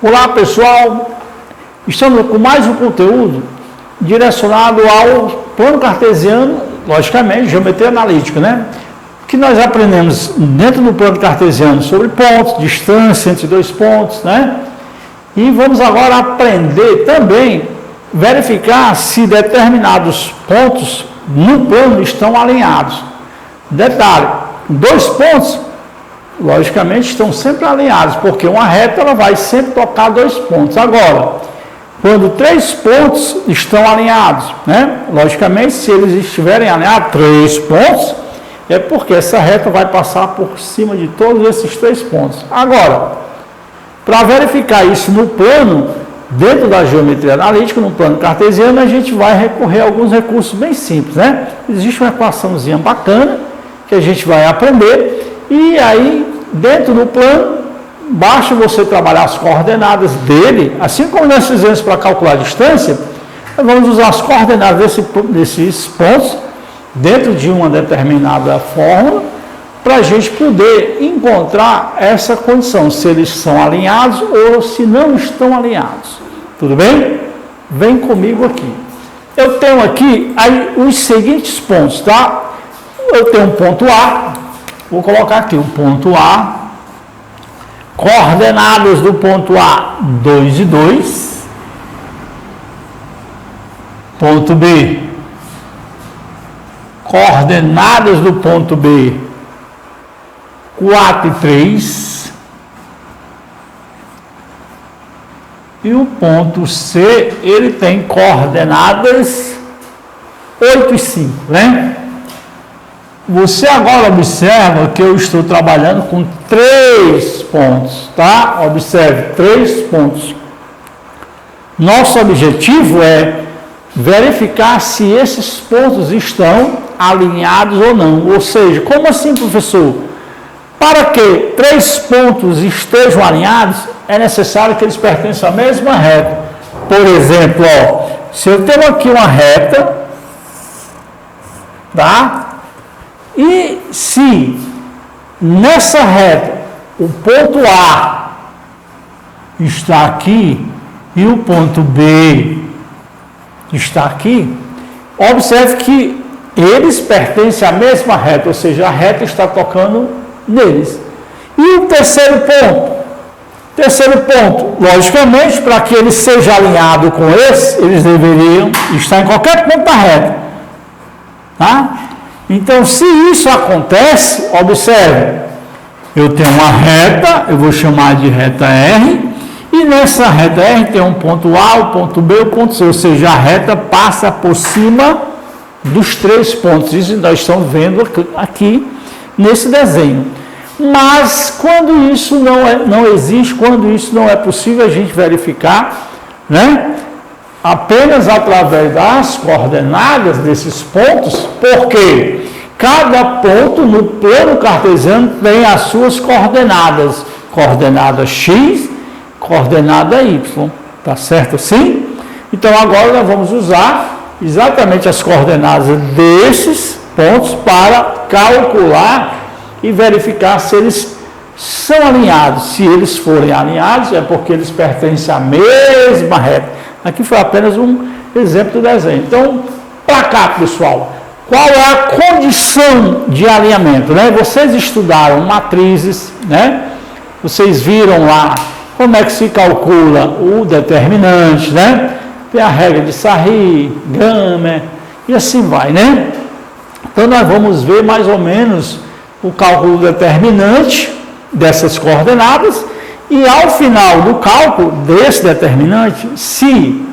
Olá pessoal, estamos com mais um conteúdo direcionado ao plano cartesiano, logicamente, geometria analítica, né? Que nós aprendemos dentro do plano cartesiano sobre pontos, distância entre dois pontos, né? E vamos agora aprender também, verificar se determinados pontos no plano estão alinhados. Detalhe, dois pontos, logicamente, estão sempre alinhados, porque uma reta ela vai sempre tocar dois pontos. Agora, quando três pontos estão alinhados, né? Logicamente, se eles estiverem alinhados, três pontos, é porque essa reta vai passar por cima de todos esses três pontos. Agora, para verificar isso no plano, dentro da geometria analítica, no plano cartesiano, a gente vai recorrer a alguns recursos bem simples, né? Existe uma equaçãozinha bacana que a gente vai aprender. E aí, dentro do plano, basta você trabalhar as coordenadas dele, assim como nós fizemos para calcular a distância, nós vamos usar as coordenadas desses pontos, dentro de uma determinada fórmula, para a gente poder encontrar essa condição, se eles são alinhados ou se não estão alinhados. Tudo bem? Vem comigo aqui. Eu tenho aqui aí os seguintes pontos, tá? Eu tenho um ponto A. Vou colocar aqui o ponto A, coordenadas do ponto A, 2 e 2, ponto B, coordenadas do ponto B, 4 e 3, e o ponto C, ele tem coordenadas 8 e 5, né? Você agora observa que eu estou trabalhando com 3 pontos, tá? Observe, 3 pontos. Nosso objetivo é verificar se esses pontos estão alinhados ou não. Ou seja, como assim, professor? Para que 3 pontos estejam alinhados, é necessário que eles pertençam à mesma reta. Por exemplo, ó, se eu tenho aqui uma reta, tá? E se nessa reta o ponto A está aqui e o ponto B está aqui, observe que eles pertencem à mesma reta, ou seja, a reta está tocando neles. E o terceiro ponto? Terceiro ponto, logicamente, para que ele seja alinhado com esse, eles deveriam estar em qualquer ponto da reta. Tá? Então, se isso acontece, observe, eu tenho uma reta, eu vou chamar de reta R, e nessa reta R tem um ponto A, o ponto B, o ponto C, ou seja, a reta passa por cima dos 3 pontos. Isso nós estamos vendo aqui nesse desenho. Mas, quando isso não existe, quando isso não é possível a gente verificar, né? Apenas através das coordenadas desses pontos, porque cada ponto no plano cartesiano tem as suas coordenadas, coordenada X, coordenada Y, tá certo assim? Então agora nós vamos usar exatamente as coordenadas desses pontos para calcular e verificar se eles são alinhados. Se eles forem alinhados, é porque eles pertencem à mesma reta. Aqui foi apenas um exemplo do desenho. Então, para cá, pessoal, qual é a condição de alinhamento, né? Vocês estudaram matrizes, né? Vocês viram lá como é que se calcula o determinante, né? Tem a regra de Sarri, Gamer, e assim vai, né? Então, nós vamos ver mais ou menos o cálculo determinante dessas coordenadas. E ao final do cálculo desse determinante, se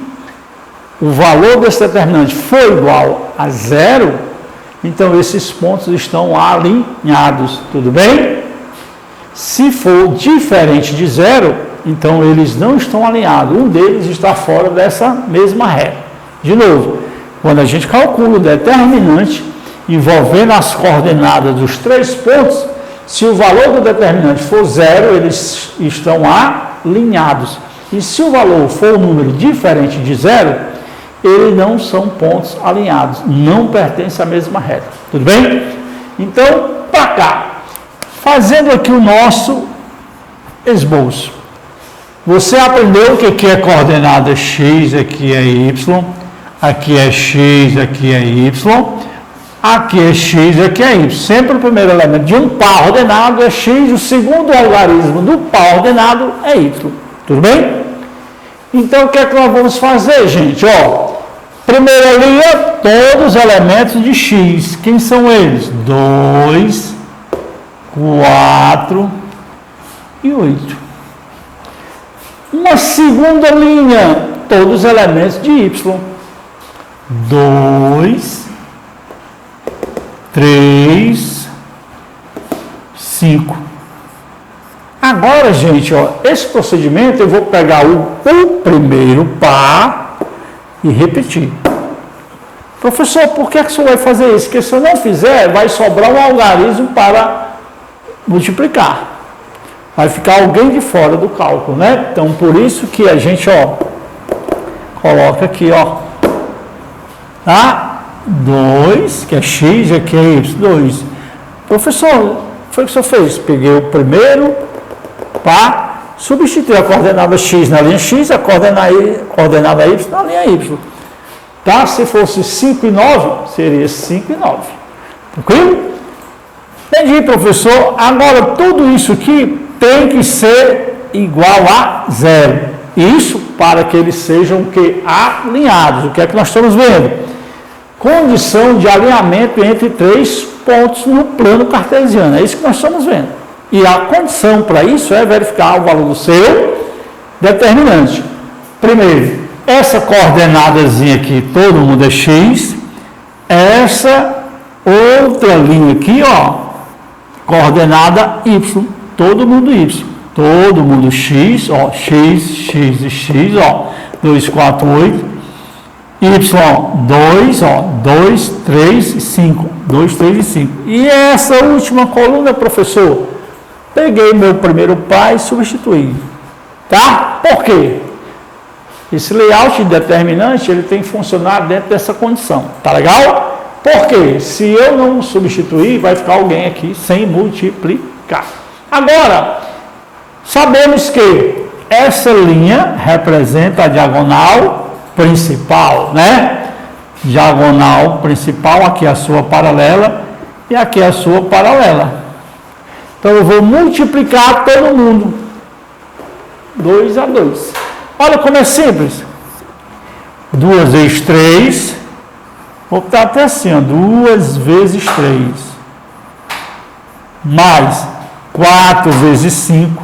o valor desse determinante for igual a 0, então esses pontos estão alinhados, tudo bem? Se for diferente de 0, então eles não estão alinhados, um deles está fora dessa mesma reta. De novo, quando a gente calcula o determinante envolvendo as coordenadas dos 3 pontos, se o valor do determinante for 0, eles estão alinhados. E se o valor for um número diferente de 0, eles não são pontos alinhados, não pertencem à mesma reta. Tudo bem? Então, para cá, fazendo aqui o nosso esboço. Você aprendeu o que é coordenada x, aqui é y, aqui é x, aqui é y, aqui é x, aqui é y. Sempre o primeiro elemento de um par ordenado é x, o segundo algarismo do par ordenado é y. Tudo bem? Então, o que é que nós vamos fazer, gente? Ó, primeira linha, todos os elementos de x. Quem são eles? 2, 4 e 8. Uma segunda linha, todos os elementos de y. 2, 3, 5. Agora, gente, ó, esse procedimento eu vou pegar o primeiro par e repetir. Professor, por que o senhor vai fazer isso? Porque se eu não fizer, vai sobrar um algarismo para multiplicar. Vai ficar alguém de fora do cálculo, né? Então, por isso que a gente, ó, coloca aqui, ó, tá? 2, que é x, aqui é y, 2. Professor, foi o que o senhor fez? Peguei o primeiro par, substituí a coordenada x na linha x, a coordenada y na linha y. Tá? Se fosse 5 e 9, seria 5 e 9. Tranquilo? Entendi, professor. Agora, tudo isso aqui tem que ser igual a 0. Isso para que eles sejam alinhados. O que é que nós estamos vendo? Condição de alinhamento entre 3 pontos no plano cartesiano. É isso que nós estamos vendo. E a condição para isso é verificar o valor do seu determinante. Primeiro, essa coordenadazinha aqui, todo mundo é x. Essa outra linha aqui, ó, coordenada y, todo mundo y. Todo mundo x, ó, x, x e x, ó, 2, 4, 8. Y, 2, ó, 2, 3 e 5. 2, 3 e 5. E essa última coluna, professor, peguei meu primeiro par e substituí. Tá? Por quê? Esse layout determinante, ele tem que funcionar dentro dessa condição. Tá legal? Por quê? Se eu não substituir, vai ficar alguém aqui sem multiplicar. Agora, sabemos que essa linha representa a diagonal principal, né? Diagonal principal, aqui é a sua paralela e aqui é a sua paralela. Então, eu vou multiplicar todo mundo. 2 a 2. Olha como é simples. 2 vezes 3. Vou botar até assim, ó. 2 vezes 3. Mais 4 vezes 5.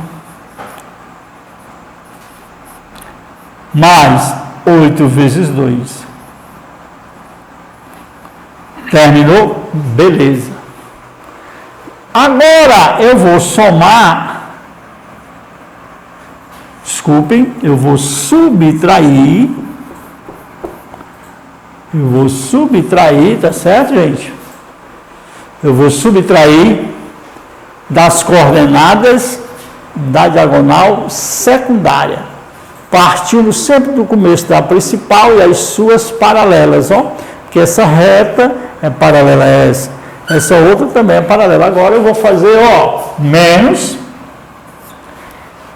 Mais 8 vezes 2. Terminou? Beleza. Agora eu vou somar, desculpem, eu vou subtrair, tá certo, gente? Eu vou subtrair das coordenadas da diagonal secundária, partindo sempre do começo da principal e as suas paralelas, ó, que essa reta é paralela a essa outra também é paralela. Agora eu vou fazer, ó, menos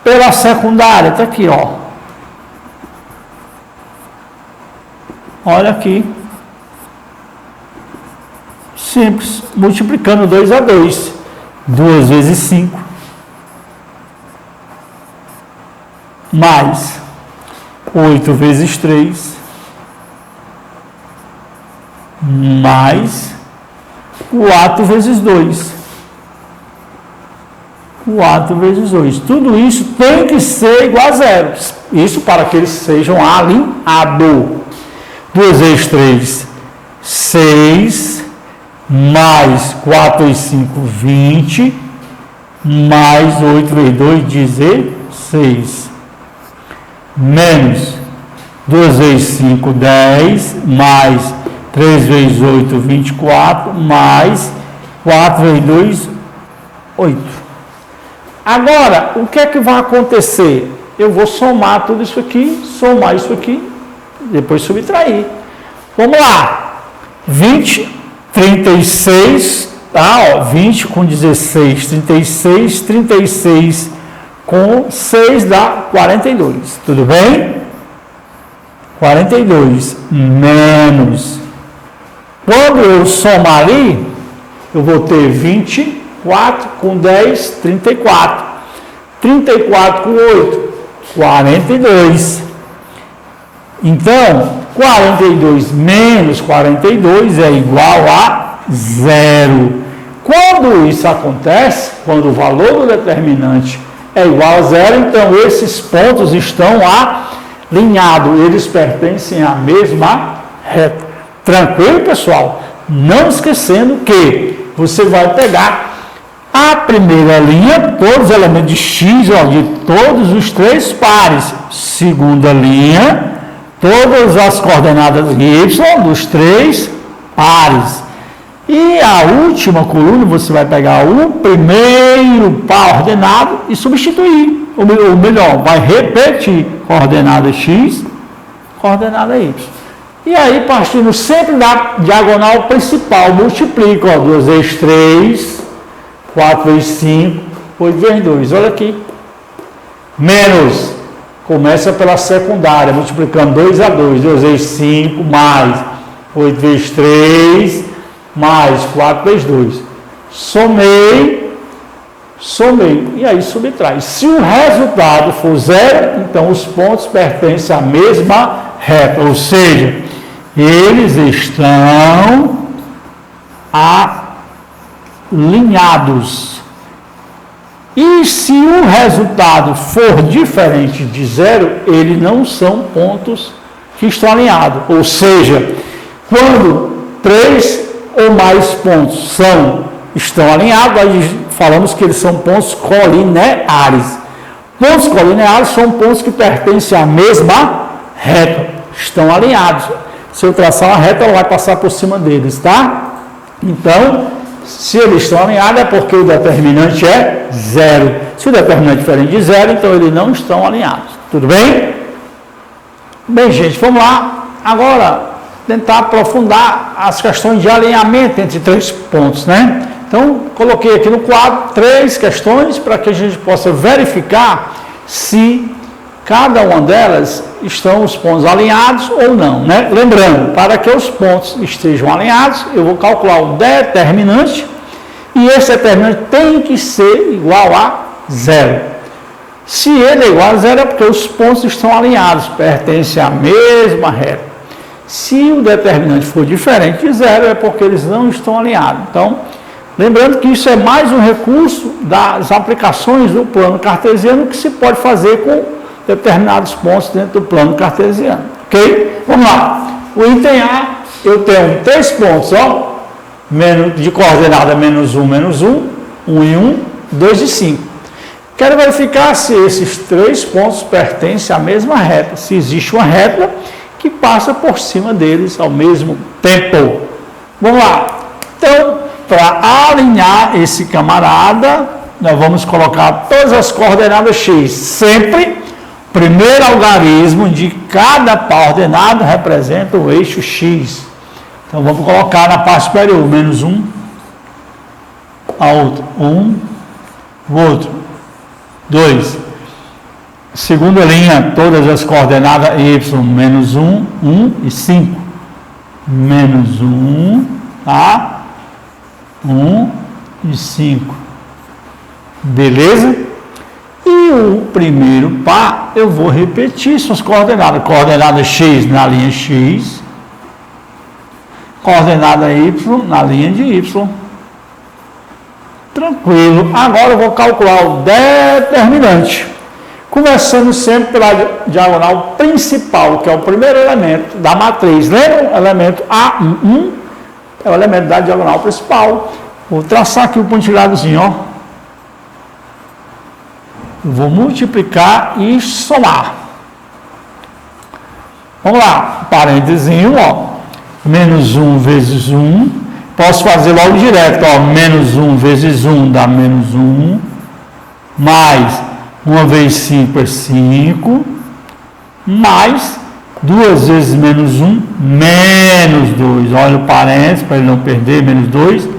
pela secundária, tá aqui, ó. Olha aqui. Simples, multiplicando 2 a 2. 2 vezes 5. Mais 8 vezes 3. Mais 4 vezes 2. 4 vezes 2. Tudo isso tem que ser igual a 0. Isso para que eles sejam alinhados. 2 vezes 3, 6. Mais 4 e 5, 20. Mais 8 vezes 2, 16. Menos 2 vezes 5, 10. Mais 3 vezes 8, 24, mais 4 vezes 2, 8. Agora, o que é que vai acontecer? Eu vou somar tudo isso aqui, somar isso aqui, depois subtrair. Vamos lá. 20, 36, tá? Ó, 20 com 16, 36, 36 com 6 dá 42, tudo bem? 42 menos, quando eu somar ali, eu vou ter 24 com 10, 34, 34 com 8, 42, então 42 menos 42 é igual a 0. Quando isso acontece, quando o valor do determinante é igual a 0, então esses pontos estão alinhados, eles pertencem à mesma reta. Tranquilo, pessoal? Não esquecendo que você vai pegar a primeira linha, todos os elementos de x, ó, de todos os 3 pares. Segunda linha, todas as coordenadas de y dos 3 pares. E a última coluna, você vai pegar o primeiro par ordenado e substituir. Ou melhor, vai repetir coordenada x, coordenada y. E aí, partindo sempre da diagonal principal, multiplica, ó, 2 vezes 3, 4 vezes 5, 8 vezes 2. Olha aqui. Menos, começa pela secundária, multiplicando 2 a 2, 2 vezes 5, mais 8 vezes 3, mais 4 vezes 2. Somei, e aí subtrai. Se o resultado for 0, então os pontos pertencem à mesma reta, ou seja, eles estão alinhados. E se o resultado for diferente de 0, eles não são pontos que estão alinhados. Ou seja, quando 3 ou mais pontos estão alinhados, aí falamos que eles são pontos colineares. Pontos colineares são pontos que pertencem à mesma reta, estão alinhados. Se eu traçar uma reta, ela vai passar por cima deles, tá? Então, se eles estão alinhados, é porque o determinante é 0. Se o determinante é diferente de 0, então eles não estão alinhados. Tudo bem? Bem, gente, vamos lá. Agora, tentar aprofundar as questões de alinhamento entre 3 pontos, né? Então, coloquei aqui no quadro 3 questões para que a gente possa verificar se cada uma delas estão os pontos alinhados ou não, né? Lembrando, para que os pontos estejam alinhados, eu vou calcular o determinante e esse determinante tem que ser igual a 0. Se ele é igual a 0 é porque os pontos estão alinhados, pertencem à mesma reta. Se o determinante for diferente de 0 é porque eles não estão alinhados. Então, lembrando que isso é mais um recurso das aplicações do plano cartesiano que se pode fazer com determinados pontos dentro do plano cartesiano, ok? Vamos lá, o item A, eu tenho 3 pontos, ó, de coordenada -1, -1, 1 e 1, 2 e 5. Quero verificar se esses 3 pontos pertencem à mesma reta, se existe uma reta que passa por cima deles ao mesmo tempo. Vamos lá, então, para alinhar esse camarada, nós vamos colocar todas as coordenadas x, sempre. Primeiro algarismo de cada par ordenado representa o eixo x. Então, vamos colocar na parte superior, -1, a outra, 1, o outro, 2. Segunda linha, todas as coordenadas y, -1, 1 e 5. -1, tá? 1 e 5. Beleza? E o primeiro par, eu vou repetir suas coordenadas. Coordenada x na linha x. Coordenada y na linha de y. Tranquilo. Agora eu vou calcular o determinante. Começando sempre pela diagonal principal, que é o primeiro elemento da matriz. Lembra? O elemento A1 é o elemento da diagonal principal. Vou traçar aqui o pontilhadozinho, ó. Eu vou multiplicar e somar. Vamos lá, parênteses, ó. -1 vezes 1. Posso fazer logo direto, ó. -1 vezes 1 dá -1. Mais 1 vezes 5 é 5. Mais 2 vezes -1, menos 2. Olha o parênteses, para ele não perder, -2.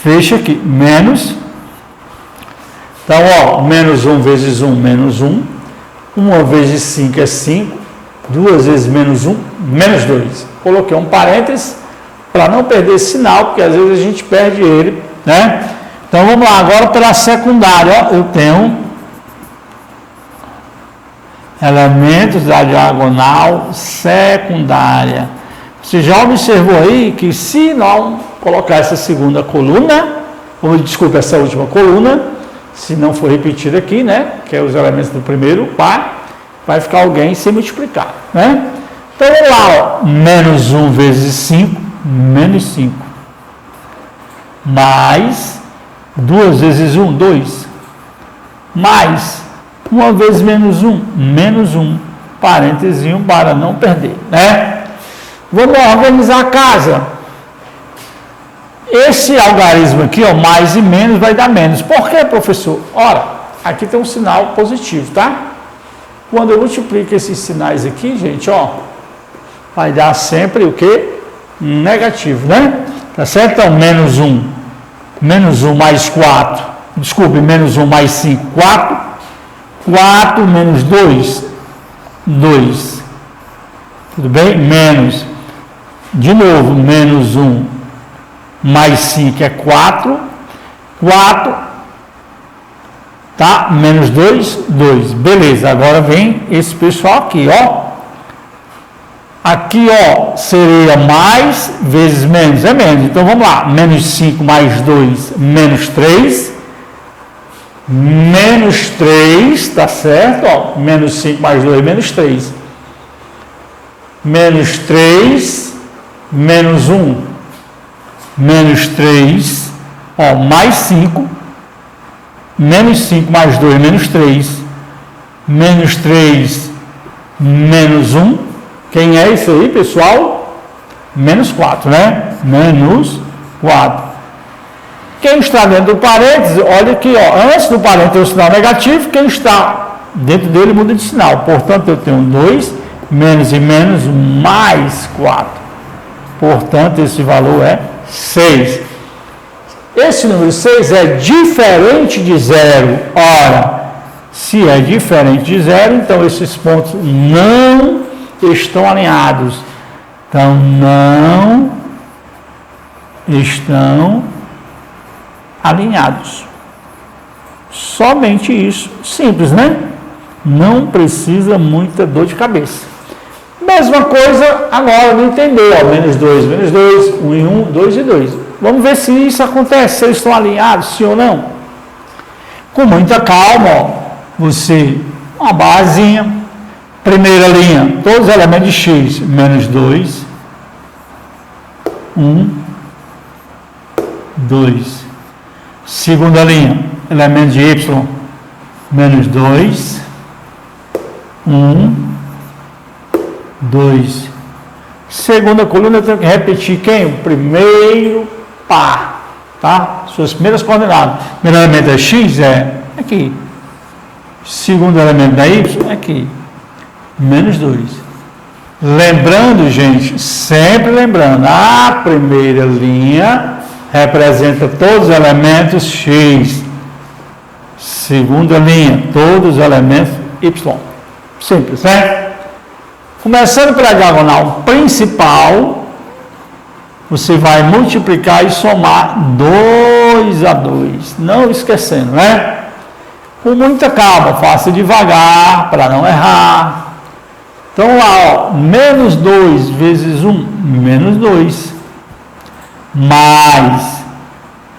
Fecha aqui, menos Então, ó, menos 1 vezes 1, menos 1. 1 vezes 5 é 5. 2 vezes menos 1, menos 2. Coloquei um parênteses para não perder esse sinal, porque às vezes a gente perde ele, né? Então, vamos lá. Agora, pela secundária, ó, eu tenho elementos da diagonal secundária. Você já observou aí que se não colocar essa segunda coluna, ou desculpa, essa última coluna, se não for repetido aqui, né, que é os elementos do primeiro par, vai ficar alguém sem multiplicar, né? Então, vamos lá, ó, menos 1 vezes 5, menos 5. Mais 2 vezes 1, 2. Mais 1 vezes menos 1, menos 1. Parênteses para não perder, né? Vamos organizar a casa. Esse algarismo aqui, ó, mais e menos, vai dar menos. Por quê, professor? Ora, aqui tem um sinal positivo, tá? Quando eu multiplico esses sinais aqui, gente, ó, vai dar sempre o quê? Negativo, né? Tá certo? Então, menos 1. Menos 1 mais 4. Desculpe, menos 1 mais 5, 4. 4 menos 2, 2. Tudo bem? Menos. De novo, menos 1 mais 5 é 4. 4. Tá? Menos 2, 2. Beleza, agora vem esse pessoal aqui, ó. Aqui, ó, seria mais vezes menos, é menos. Então, vamos lá. Menos 5 mais 2, menos 3. Menos 3, tá certo? Ó, menos 5 mais 2, menos 3. Menos 3, menos 1. Menos 3, ó, mais 5. Menos 5 mais 2, menos 3. Menos 3, menos 1. Quem é isso aí, pessoal? Menos 4, né? Menos 4. Quem está dentro do parênteses, olha aqui, ó, antes do parênteses tem o sinal negativo, quem está dentro dele muda de sinal. Portanto, eu tenho 2, menos e menos, mais 4. Portanto, esse valor é 6. Esse número 6 é diferente de 0. Ora, se é diferente de 0, então esses pontos não estão alinhados. Então, não estão alinhados. Somente isso. Simples, né? Não precisa muita dor de cabeça. Mesma coisa agora não entendeu. Ó, menos 2, 1 e 1, 2 e 2. Vamos ver se isso acontece, se eles estão alinhados, sim ou não. Com muita calma, ó, você, uma basezinha. Primeira linha, todos os elementos de x, menos 2, 1, 2. Segunda linha, elementos de y, menos 2, 1, 2. Segunda coluna, eu tenho que repetir quem? O primeiro par, tá? Suas primeiras coordenadas. Primeiro elemento é x, é aqui. Segundo elemento da y, é aqui. Menos 2. Lembrando, gente, sempre lembrando, a primeira linha representa todos os elementos x. Segunda linha, todos os elementos y. Simples, né? Começando pela diagonal principal, você vai multiplicar e somar 2 a 2. Não esquecendo, né? Com muita calma, faça devagar para não errar. Então, lá, ó, menos 2 vezes 1, menos 2. Mais,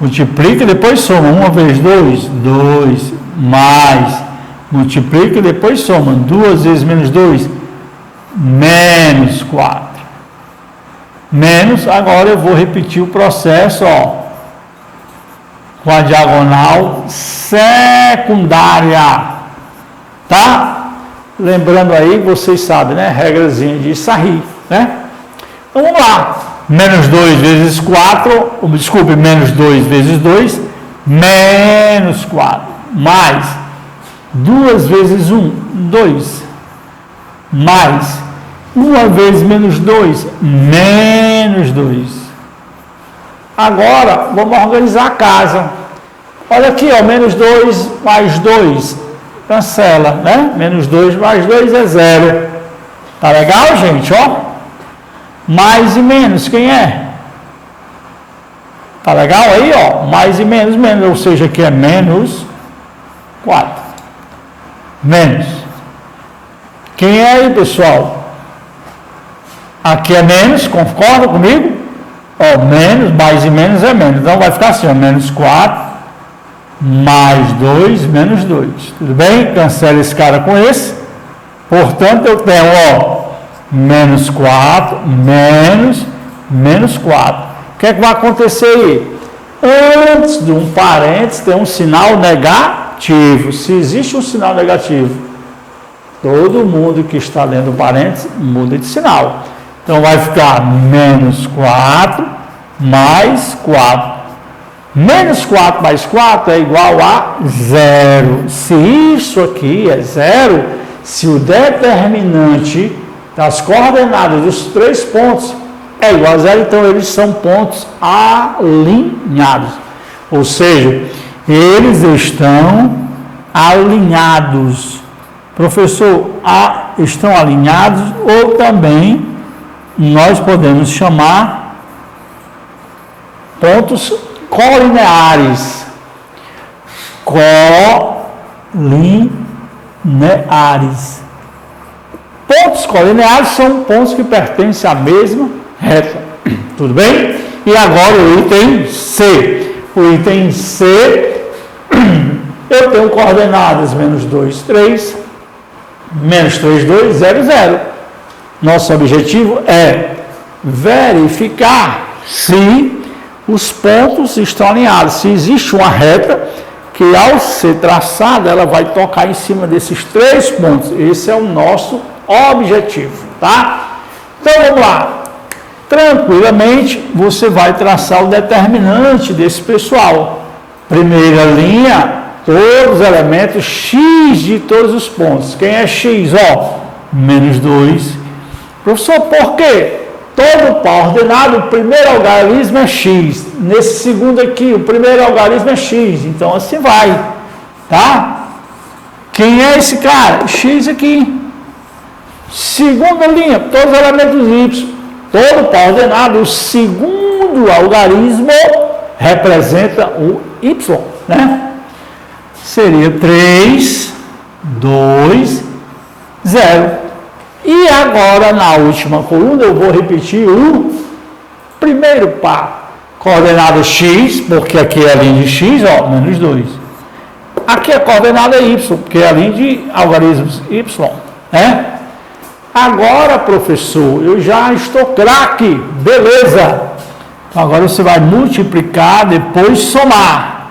multiplica e depois soma. 1 vezes 2, 2. Mais, multiplica e depois soma. 2 vezes menos 2, menos 4. Menos, agora eu vou repetir o processo, ó, com a diagonal secundária. Tá? Lembrando aí, vocês sabem, né? Regrazinha de Sarri, né? Então, vamos lá. Menos 2 vezes 4, desculpe, menos 2 vezes 2, menos 4. Mais 2 vezes 1, 2. Mais 1 vezes menos 2, menos 2. Agora, vamos organizar a casa. Olha aqui, ó, menos 2 mais 2, cancela, né? Menos 2 mais 2 é 0. Tá legal, gente, ó? Mais e menos, quem é? Tá legal aí, ó? Mais e menos, menos, ou seja, aqui é menos 4. Menos. Quem é aí, pessoal? Aqui é menos, concorda comigo? Ó, menos, mais e menos é menos. Então vai ficar assim, ó, menos 4, mais 2, menos 2. Tudo bem? Cancela esse cara com esse. Portanto, eu tenho, ó, menos 4, menos 4. O que é que vai acontecer aí? Antes de um parênteses, tem um sinal negativo. Se existe um sinal negativo, todo mundo que está lendo parênteses muda de sinal. Então, vai ficar menos 4 mais 4. Menos 4 mais 4 é igual a 0. Se isso aqui é 0, se o determinante das coordenadas dos 3 pontos é igual a 0, então eles são pontos alinhados. Ou seja, eles estão alinhados. Professor, estão alinhados, ou também nós podemos chamar pontos colineares. Colineares. Pontos colineares são pontos que pertencem à mesma reta. Tudo bem? E agora o item C. O item C, eu tenho coordenadas menos 2, 3, menos 3, 2, 0, 0. Nosso objetivo é verificar se os pontos estão alinhados. Se existe uma reta que, ao ser traçada, ela vai tocar em cima desses 3 pontos. Esse é o nosso objetivo, tá? Então, vamos lá. Tranquilamente, você vai traçar o determinante desse pessoal. Primeira linha, todos os elementos x de todos os pontos. Quem é x? Ó, menos 2. Professor, por quê? Todo coordenado, o primeiro algarismo é x. Nesse segundo aqui, o primeiro algarismo é x. Então, assim vai, tá? Quem é esse cara? X aqui. Segunda linha, todos os elementos y. Todo coordenado, o segundo algarismo representa o y, né? Seria 3, 2, 0. E agora, na última coluna, eu vou repetir o primeiro par. Coordenada x, porque aqui é a linha de x, ó, menos 2. Aqui a coordenada y, porque é a linha de algarismos y, né? Agora, professor, eu já estou craque, beleza. Agora você vai multiplicar, depois somar.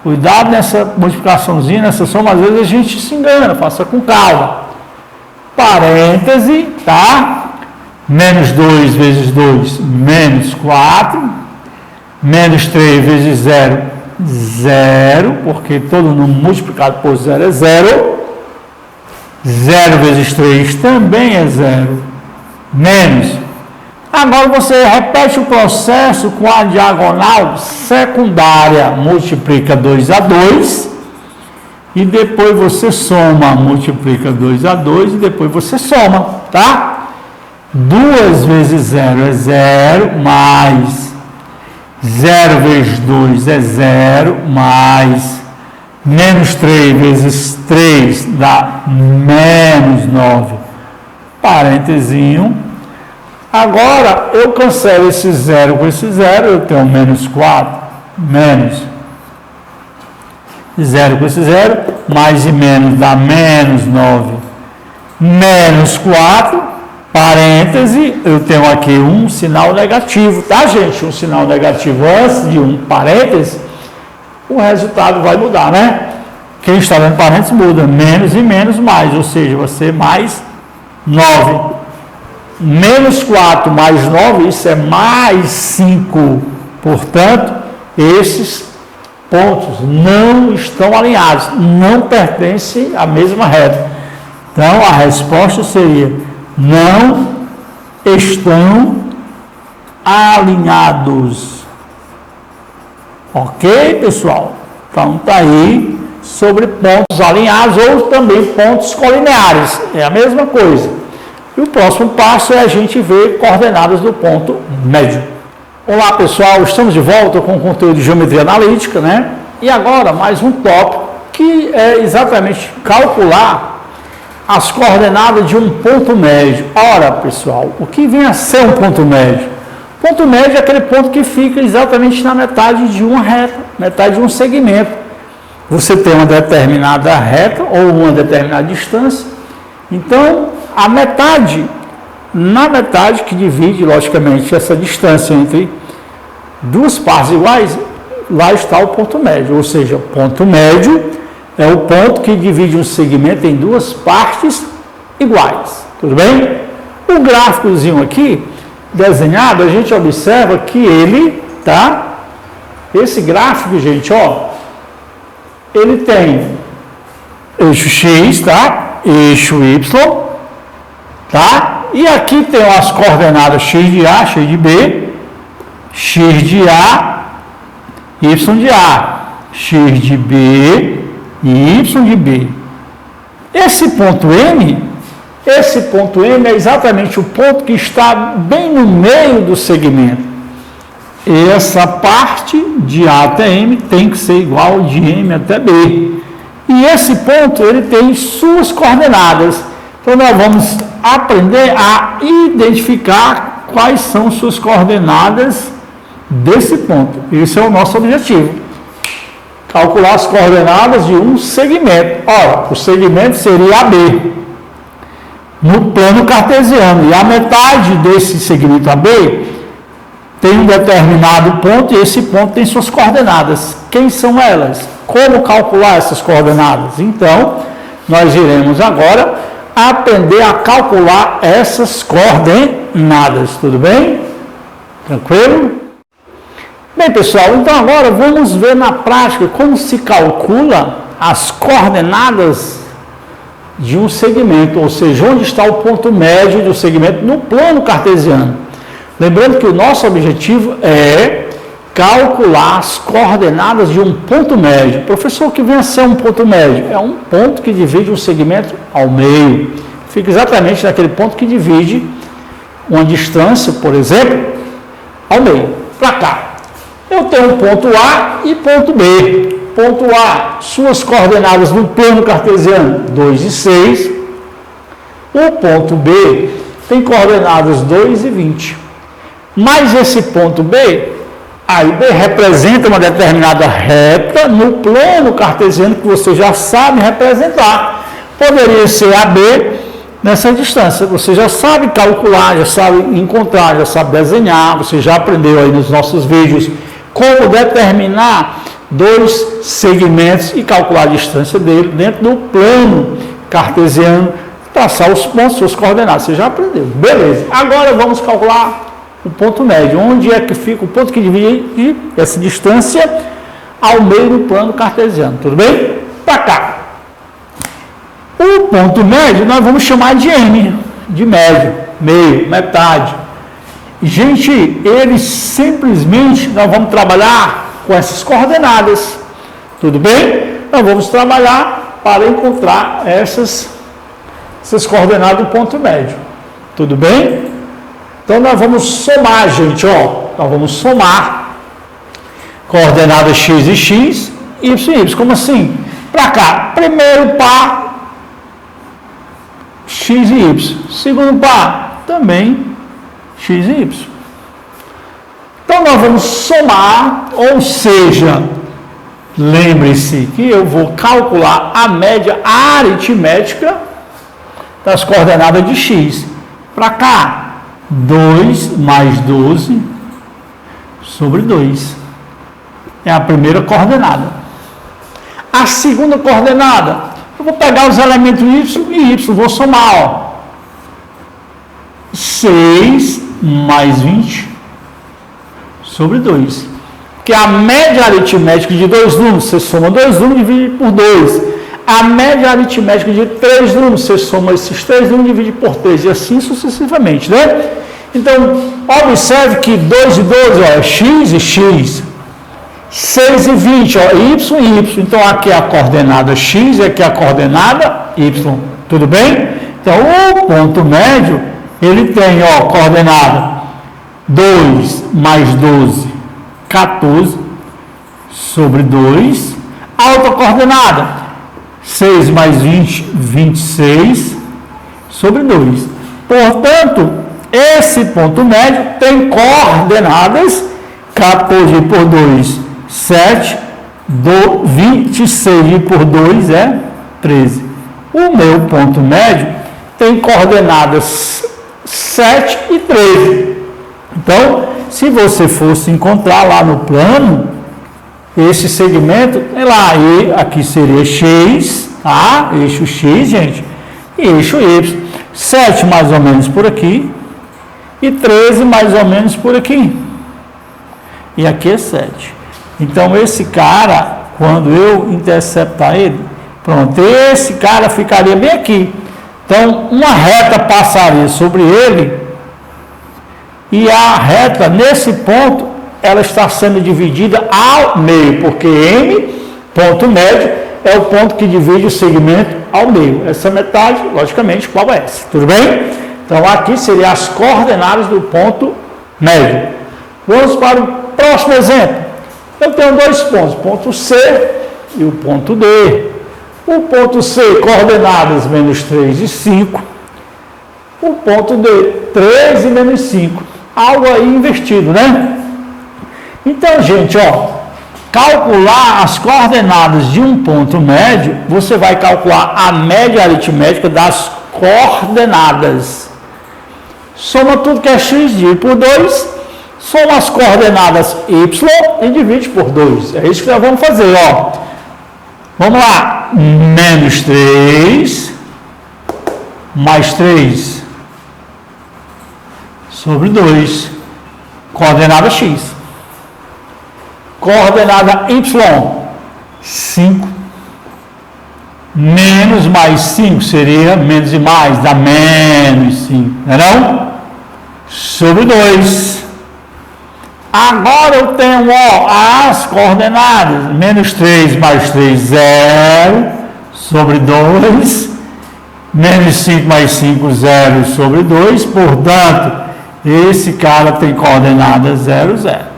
Cuidado nessa multiplicaçãozinha, nessa soma, às vezes a gente se engana, faça com calma. Parêntese, tá? Menos 2 vezes 2, menos 4. Menos 3 vezes 0, 0, porque todo número multiplicado por 0 é 0. 0 vezes 3 também é 0. Menos. Agora você repete o processo com a diagonal secundária. Multiplica 2 a 2. E depois você soma. Multiplica 2 a 2 e depois você soma. Tá? 2 vezes 0 é 0. Mais 0 vezes 2 é 0. Mais menos 3 vezes 3 dá menos 9. Parênteses. Agora, eu cancelo esse 0 com esse 0, eu tenho menos 4, menos 0 com esse 0, mais e menos dá menos 9. Menos 4, parêntese, eu tenho aqui um sinal negativo, tá, gente? Um sinal negativo antes de um parêntese, o resultado vai mudar, né? Quem está lendo parênteses muda, menos e menos mais, ou seja, você mais 9. Menos 4 mais 9, isso é mais 5. Portanto, esses pontos não estão alinhados, não pertencem à mesma reta. Então, a resposta seria, não estão alinhados. Ok, pessoal? Então, está aí sobre pontos alinhados ou também pontos colineares. É a mesma coisa. E o próximo passo é a gente ver coordenadas do ponto médio. Olá, pessoal. Estamos de volta com o conteúdo de geometria analítica, né? E agora, mais um tópico que é exatamente calcular as coordenadas de um ponto médio. Ora, pessoal, o que vem a ser um ponto médio? Ponto médio é aquele ponto que fica exatamente na metade de uma reta, metade de um segmento. Você tem uma determinada reta ou uma determinada distância. Então, a metade, na metade que divide, logicamente, essa distância entre duas partes iguais, lá está o ponto médio. Ou seja, o ponto médio é o ponto que divide um segmento em duas partes iguais. Tudo bem? O gráficozinho aqui, desenhado, a gente observa que ele, tá? Esse gráfico, gente, ó, ele tem eixo X, tá? Eixo Y, tá? E aqui tem as coordenadas X de A, X de B, X de A, Y de A, X de B e Y de B. Esse ponto M é exatamente o ponto que está bem no meio do segmento. Essa parte de A até M tem que ser igual de M até B. E esse ponto, ele tem suas coordenadas. Então, nós vamos aprender a identificar quais são suas coordenadas desse ponto. Esse é o nosso objetivo. Calcular as coordenadas de um segmento. Ora, o segmento seria AB. No plano cartesiano, e a metade desse segmento AB tem um determinado ponto, e esse ponto tem suas coordenadas. Quem são elas? Como calcular essas coordenadas? Então, nós iremos agora aprender a calcular essas coordenadas, tudo bem? Tranquilo? Bem, pessoal, então agora vamos ver na prática como se calcula as coordenadas de um segmento, ou seja, onde está o ponto médio do segmento no plano cartesiano. Lembrando que o nosso objetivo é calcular as coordenadas de um ponto médio. Professor, o que vem a ser um ponto médio? É um ponto que divide um segmento ao meio. Fica exatamente naquele ponto que divide uma distância, por exemplo, ao meio. Para cá. Eu tenho ponto A e ponto B. Ponto A, suas coordenadas no plano cartesiano, 2 e 6. O ponto B tem coordenadas 2 e 20. Mas esse ponto B, aí B representa uma determinada reta no plano cartesiano que você já sabe representar. Poderia ser AB nessa distância. Você já sabe calcular, já sabe encontrar, já sabe desenhar. Você já aprendeu aí nos nossos vídeos como determinar dois segmentos e calcular a distância dele dentro do plano cartesiano, traçar os pontos, suas coordenadas. Você já aprendeu. Beleza. Agora vamos calcular o ponto médio. Onde é que fica o ponto que divide essa distância ao meio do plano cartesiano. Tudo bem? Para cá. O ponto médio nós vamos chamar de M, de médio, meio, metade. Gente, ele simplesmente, nós vamos trabalhar com essas coordenadas, tudo bem? Nós vamos trabalhar para encontrar essas coordenadas do ponto médio, tudo bem? Então, nós vamos somar, gente, ó, nós vamos somar coordenadas x e x, y e y, como assim? Para cá, primeiro par, x e y, segundo par, também x e y. Então, nós vamos somar, ou seja, lembre-se que eu vou calcular a média aritmética das coordenadas de x. Para cá, 2 mais 12 sobre 2. É a primeira coordenada. A segunda coordenada, eu vou pegar os elementos y e y, vou somar, ó. 6 mais 20 sobre 2. Porque a média aritmética de dois números, você soma dois números e divide por 2. A média aritmética de três números, você soma esses três números e divide por 3. E assim sucessivamente, né? Então, observe que 2 e 12 é x e x. 6 e 20, ó, y e y. Então, aqui é a coordenada x e aqui é a coordenada y. Tudo bem? Então, o ponto médio, ele tem, ó, coordenada 2 mais 12, 14, sobre 2. A outra coordenada, 6 mais 20, 26, sobre 2. Portanto, esse ponto médio tem coordenadas 14 por 2, 7, 26 por 2 é 13. O meu ponto médio tem coordenadas 7 e 13. Então, se você fosse encontrar lá no plano, esse segmento, sei lá, e aqui seria x, tá? Eixo x, gente, e eixo y. 7 mais ou menos por aqui, e 13 mais ou menos por aqui. E aqui é 7. Então, esse cara, quando eu interceptar ele, pronto, esse cara ficaria bem aqui. Então, uma reta passaria sobre ele, e a reta, nesse ponto, ela está sendo dividida ao meio, porque M, ponto médio, é o ponto que divide o segmento ao meio. Essa metade, logicamente, qual é essa? Tudo bem? Então, aqui seriam as coordenadas do ponto médio. Vamos para o próximo exemplo. Eu tenho dois pontos, o ponto C e o ponto D. O ponto C, coordenadas menos 3 e 5. O ponto D, 3 e menos 5. Algo aí invertido, né? Então, gente, ó, calcular as coordenadas de um ponto médio, você vai calcular a média aritmética das coordenadas. Soma tudo que é x, divide por 2, soma as coordenadas y e divide por 2. É isso que nós vamos fazer, ó. Vamos lá, menos 3, mais 3, sobre 2, coordenada x. Coordenada y, 5, menos mais 5 seria menos e mais, dá menos 5, não é não? Sobre 2. Agora eu tenho, ó, as coordenadas, menos 3 mais 3, 0, sobre 2, menos 5 mais 5, 0, sobre 2, portanto, esse cara tem coordenadas 0, 0.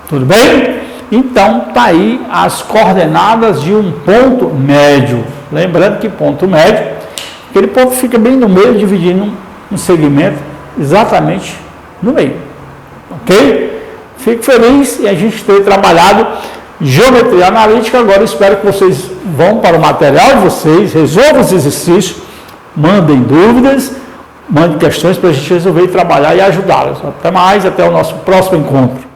Tudo bem? Então, está aí as coordenadas de um ponto médio. Lembrando que ponto médio, aquele ponto fica bem no meio, dividindo um segmento exatamente no meio. Ok? Fico feliz em a gente ter trabalhado geometria analítica. Agora espero que vocês vão para o material de vocês, resolvam os exercícios, mandem dúvidas, mandem questões para a gente resolver e trabalhar e ajudá-los. Até mais, até o nosso próximo encontro.